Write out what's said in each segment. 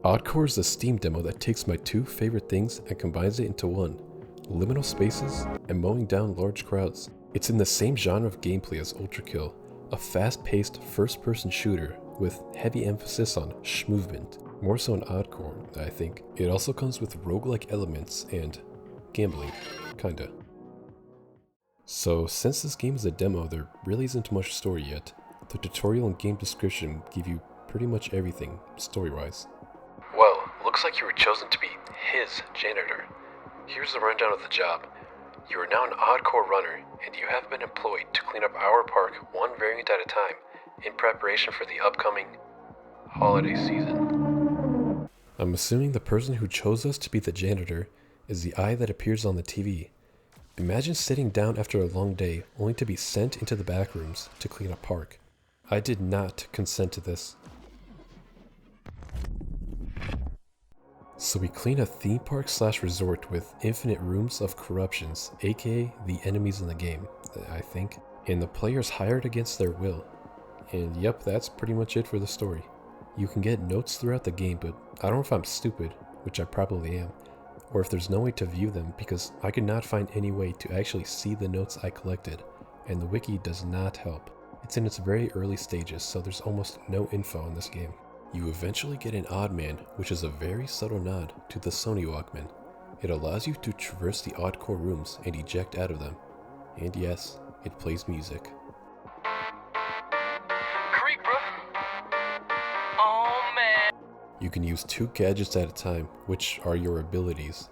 Oddcore is a Steam demo that takes my two favorite things and combines it into one: liminal spaces and mowing down large crowds. It's in the same genre of gameplay as Ultrakill, a fast-paced first-person shooter with heavy emphasis on schmovement, more so in Oddcore, I think. It also comes with roguelike elements and gambling, kinda. So since this game is a demo, there really isn't much story yet. The tutorial and game description give you pretty much everything, story-wise. Well, looks like you were chosen to be his janitor. Here's the rundown of the job. You are now an Oddcore runner, and you have been employed to clean up our park one variant at a time, in preparation for the upcoming holiday season. I'm assuming the person who chose us to be the janitor is the eye that appears on the TV. Imagine sitting down after a long day, only to be sent into the back rooms to clean a park. I did not consent to this. So we clean a theme park / resort with infinite rooms of corruptions, aka the enemies in the game, I think. And the players hired against their will. And yep, that's pretty much it for the story. You can get notes throughout the game, but I don't know if I'm stupid, which I probably am, or if there's no way to view them, because I could not find any way to actually see the notes I collected, and the wiki does not help. It's in its very early stages, so there's almost no info in this game. You eventually get an Oddman, which is a very subtle nod to the Sony Walkman. It allows you to traverse the Oddcore rooms and eject out of them. And yes, it plays music. Creep, bro. Oh man. You can use 2 gadgets at a time, which are your abilities.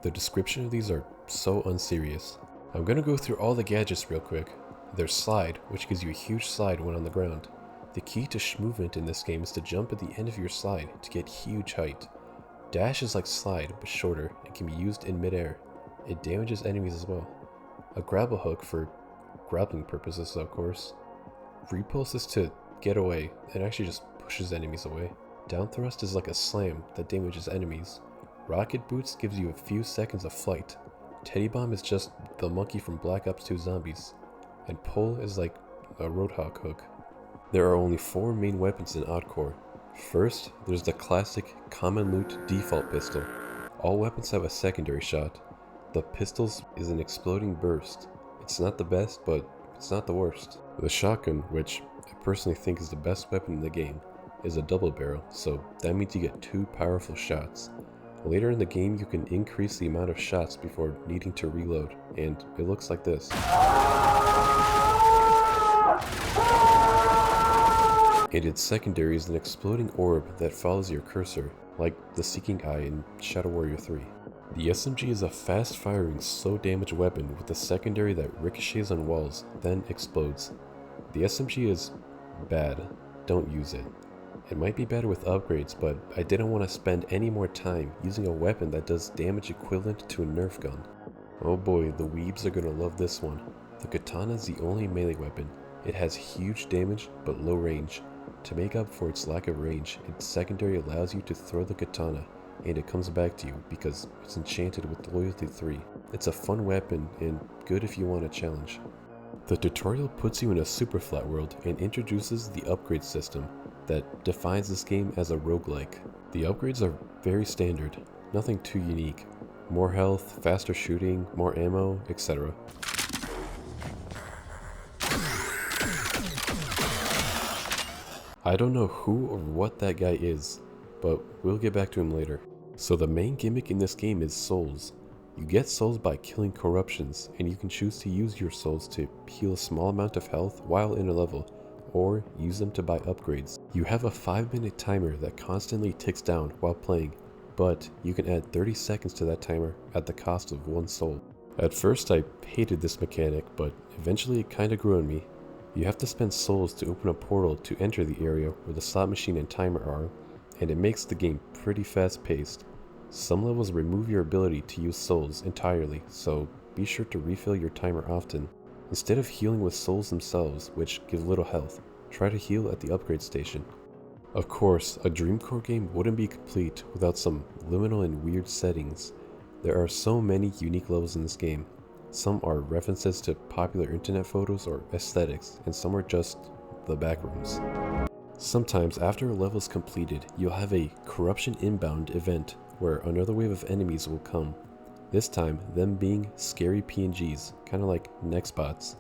The description of these are so unserious. I'm gonna go through all the gadgets real quick. There's Slide, which gives you a huge slide when on the ground. The key to schmovement in this game is to jump at the end of your slide to get huge height. Dash is like Slide, but shorter, and can be used in midair. It damages enemies as well. A grapple hook for grappling purposes, of course. Repulse is to get away, it actually just pushes enemies away. Down thrust is like a slam that damages enemies. Rocket boots gives you a few seconds of flight. Teddy bomb is just the monkey from Black Ops 2 Zombies. And pull is like a roadhog hook. There are only 4 main weapons in Oddcore. First, there's the classic common loot default pistol. All weapons have a secondary shot. The pistol's is an exploding burst. It's not the best, but it's not the worst. The shotgun, which I personally think is the best weapon in the game, is a double barrel, so that means you get 2 powerful shots. Later in the game, you can increase the amount of shots before needing to reload, and it looks like this. And its secondary is an exploding orb that follows your cursor, like the Seeking Eye in Shadow Warrior 3. The SMG is a fast-firing, slow-damage weapon with a secondary that ricochets on walls, then explodes. The SMG is bad. Don't use it. It might be better with upgrades, but I didn't want to spend any more time using a weapon that does damage equivalent to a Nerf gun. Oh boy, the weebs are gonna love this one. The katana is the only melee weapon. It has huge damage, but low range. To make up for its lack of range, its secondary allows you to throw the katana, and it comes back to you because it's enchanted with Loyalty 3. It's a fun weapon and good if you want a challenge. The tutorial puts you in a super flat world and introduces the upgrade system that defines this game as a roguelike. The upgrades are very standard, nothing too unique. More health, faster shooting, more ammo, etc. I don't know who or what that guy is, but we'll get back to him later. So the main gimmick in this game is souls. You get souls by killing corruptions, and you can choose to use your souls to heal a small amount of health while in a level, or use them to buy upgrades. You have a 5-minute timer that constantly ticks down while playing, but you can add 30 seconds to that timer at the cost of 1 soul. At first I hated this mechanic, but eventually it kinda grew on me. You have to spend souls to open a portal to enter the area where the slot machine and timer are, and it makes the game pretty fast paced. Some levels remove your ability to use souls entirely, so be sure to refill your timer often. Instead of healing with souls themselves, which give little health, try to heal at the upgrade station. Of course, a Dreamcore game wouldn't be complete without some liminal and weird settings. There are so many unique levels in this game. Some are references to popular internet photos or aesthetics, and some are just the backrooms. Sometimes after a level is completed, you'll have a corruption inbound event where another wave of enemies will come. This time, them being scary PNGs, kind of like Nextbots.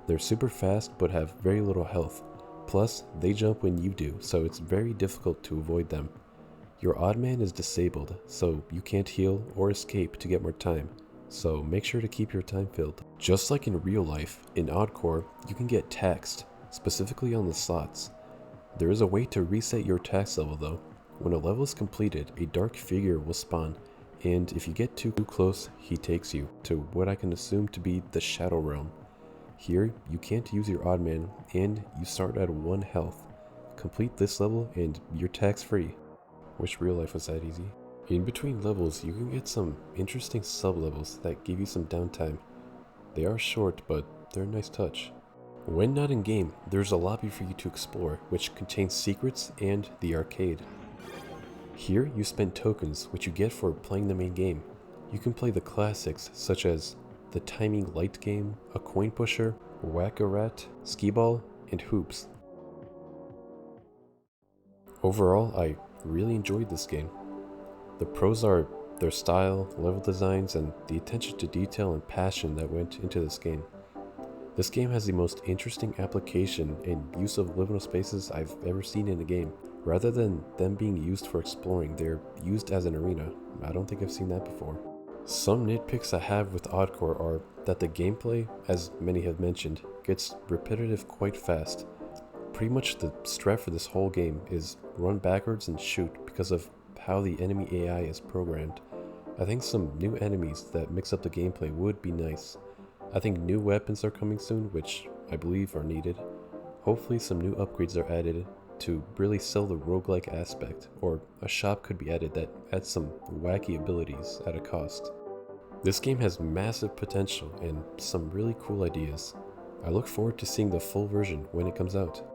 They're super fast but have very little health. Plus, they jump when you do, so it's very difficult to avoid them. Your odd man is disabled, so you can't heal or escape to get more time, so make sure to keep your time filled. Just like in real life, in Oddcore, you can get taxed, specifically on the slots. There is a way to reset your tax level though. When a level is completed, a dark figure will spawn, and if you get too close, he takes you to what I can assume to be the Shadow Realm. Here, you can't use your odd man, and you start at 1 health. Complete this level and you're tax free. Wish real life was that easy. In between levels, you can get some interesting sub-levels that give you some downtime. They are short, but they're a nice touch. When not in game, there's a lobby for you to explore, which contains secrets and the arcade. Here, you spend tokens, which you get for playing the main game. You can play the classics, such as the timing light game, a coin pusher, whack-a-rat, skee-ball, and hoops. Overall, I really enjoyed this game. The pros are their style, level designs, and the attention to detail and passion that went into this game. This game has the most interesting application and use of liminal spaces I've ever seen in a game. Rather than them being used for exploring, they're used as an arena. I don't think I've seen that before. Some nitpicks I have with Oddcore are that the gameplay, as many have mentioned, gets repetitive quite fast. Pretty much the strat for this whole game is run backwards and shoot because of how the enemy AI is programmed. I think some new enemies that mix up the gameplay would be nice. I think new weapons are coming soon, which I believe are needed. Hopefully some new upgrades are added to really sell the roguelike aspect, or a shop could be added that adds some wacky abilities at a cost. This game has massive potential and some really cool ideas. I look forward to seeing the full version when it comes out.